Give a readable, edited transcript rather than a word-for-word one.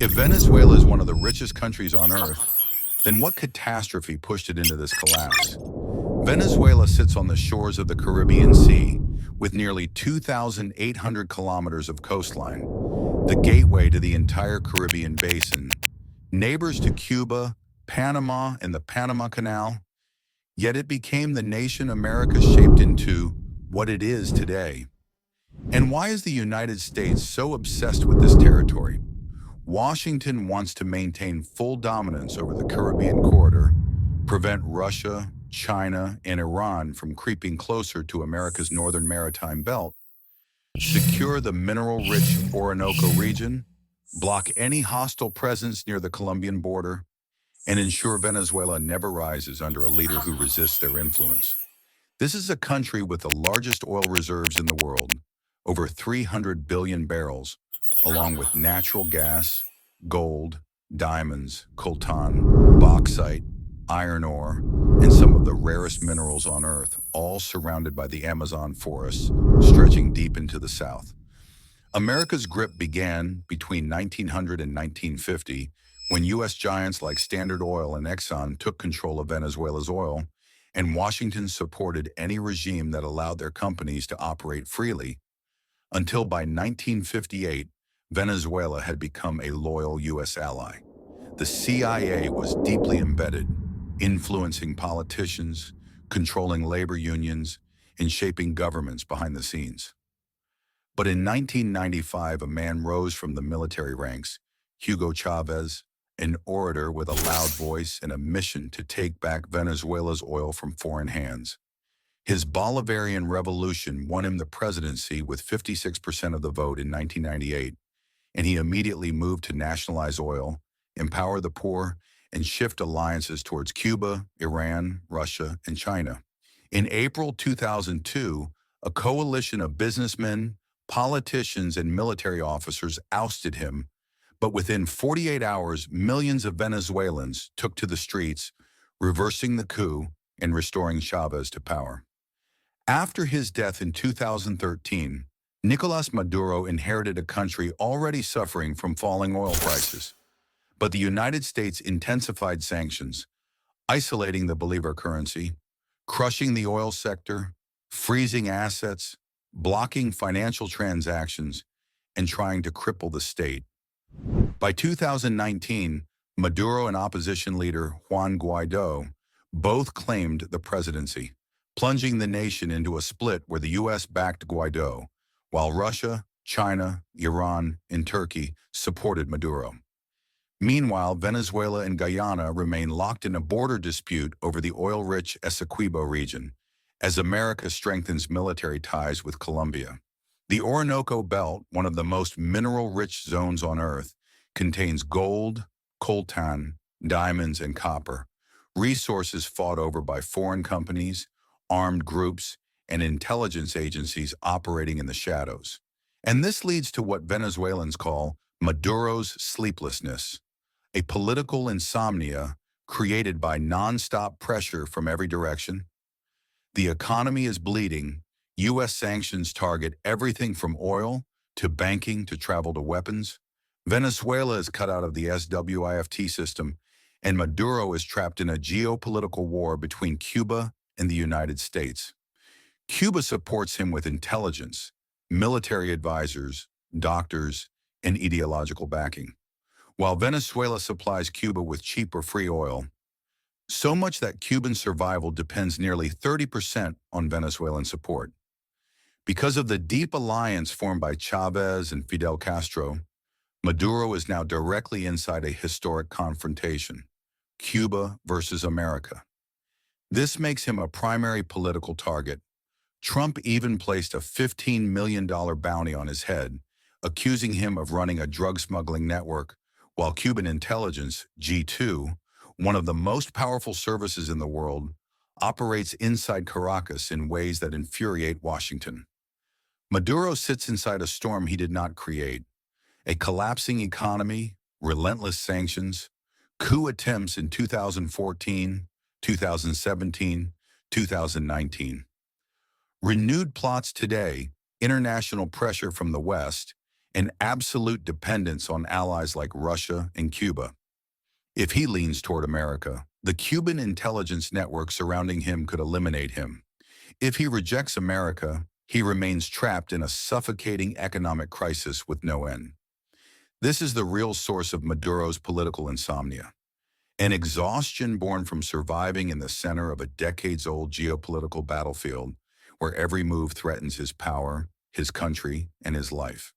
If Venezuela is one of the richest countries on earth, then what catastrophe pushed it into this collapse? Venezuela sits on the shores of the Caribbean Sea with nearly 2,800 kilometers of coastline, the gateway to the entire Caribbean basin, neighbors to Cuba, Panama, and the Panama Canal, yet it became the nation America shaped into what it is today. And why is the United States so obsessed with this territory? Washington wants to maintain full dominance over the Caribbean corridor, prevent Russia, China, and Iran from creeping closer to America's northern maritime belt, secure the mineral-rich Orinoco region, block any hostile presence near the Colombian border, and ensure Venezuela never rises under a leader who resists their influence. This is a country with the largest oil reserves in the world, over 300 billion barrels, along with natural gas, gold, diamonds, coltan, bauxite, iron ore, and some of the rarest minerals on Earth, all surrounded by the Amazon forests, stretching deep into the south. America's grip began between 1900 and 1950, when U.S. giants like Standard Oil and Exxon took control of Venezuela's oil, and Washington supported any regime that allowed their companies to operate freely, until by 1958, Venezuela had become a loyal U.S. ally. The CIA was deeply embedded, influencing politicians, controlling labor unions, and shaping governments behind the scenes. But in 1995, a man rose from the military ranks, Hugo Chavez, an orator with a loud voice and a mission to take back Venezuela's oil from foreign hands. His Bolivarian revolution won him the presidency with 56% of the vote in 1998, and he immediately moved to nationalize oil, empower the poor, and shift alliances towards Cuba, Iran, Russia, and China. In April 2002, a coalition of businessmen, politicians, and military officers ousted him, but within 48 hours, millions of Venezuelans took to the streets, reversing the coup and restoring Chavez to power. After his death in 2013, Nicolas Maduro inherited a country already suffering from falling oil prices. But the United States intensified sanctions, isolating the Bolivar currency, crushing the oil sector, freezing assets, blocking financial transactions, and trying to cripple the state. By 2019, Maduro and opposition leader Juan Guaido both claimed the presidency, plunging the nation into a split where the U.S. backed Guaido, while Russia, China, Iran, and Turkey supported Maduro. Meanwhile, Venezuela and Guyana remain locked in a border dispute over the oil-rich Essequibo region, as America strengthens military ties with Colombia. The Orinoco Belt, one of the most mineral-rich zones on Earth, contains gold, coltan, diamonds, and copper, resources fought over by foreign companies, armed groups, and intelligence agencies operating in the shadows. And this leads to what Venezuelans call Maduro's sleeplessness, a political insomnia created by nonstop pressure from every direction. The economy is bleeding. U.S. sanctions target everything from oil to banking to travel to weapons. Venezuela is cut out of the SWIFT system, and Maduro is trapped in a geopolitical war between Cuba and the United States. Cuba supports him with intelligence, military advisors, doctors, and ideological backing, while Venezuela supplies Cuba with cheap or free oil, so much that Cuban survival depends nearly 30% on Venezuelan support. Because of the deep alliance formed by Chavez and Fidel Castro, Maduro is now directly inside a historic confrontation, Cuba versus America. This makes him a primary political target. Trump even placed a $15 million bounty on his head, accusing him of running a drug smuggling network, while Cuban intelligence, G2, one of the most powerful services in the world, operates inside Caracas in ways that infuriate Washington. Maduro sits inside a storm he did not create: a collapsing economy, relentless sanctions, coup attempts in 2014, 2017, 2019. Renewed plots today, international pressure from the West, and absolute dependence on allies like Russia and Cuba. If he leans toward America, the Cuban intelligence network surrounding him could eliminate him. If he rejects America, he remains trapped in a suffocating economic crisis with no end. This is the real source of Maduro's political insomnia, an exhaustion born from surviving in the center of a decades-old geopolitical battlefield where every move threatens his power, his country, and his life.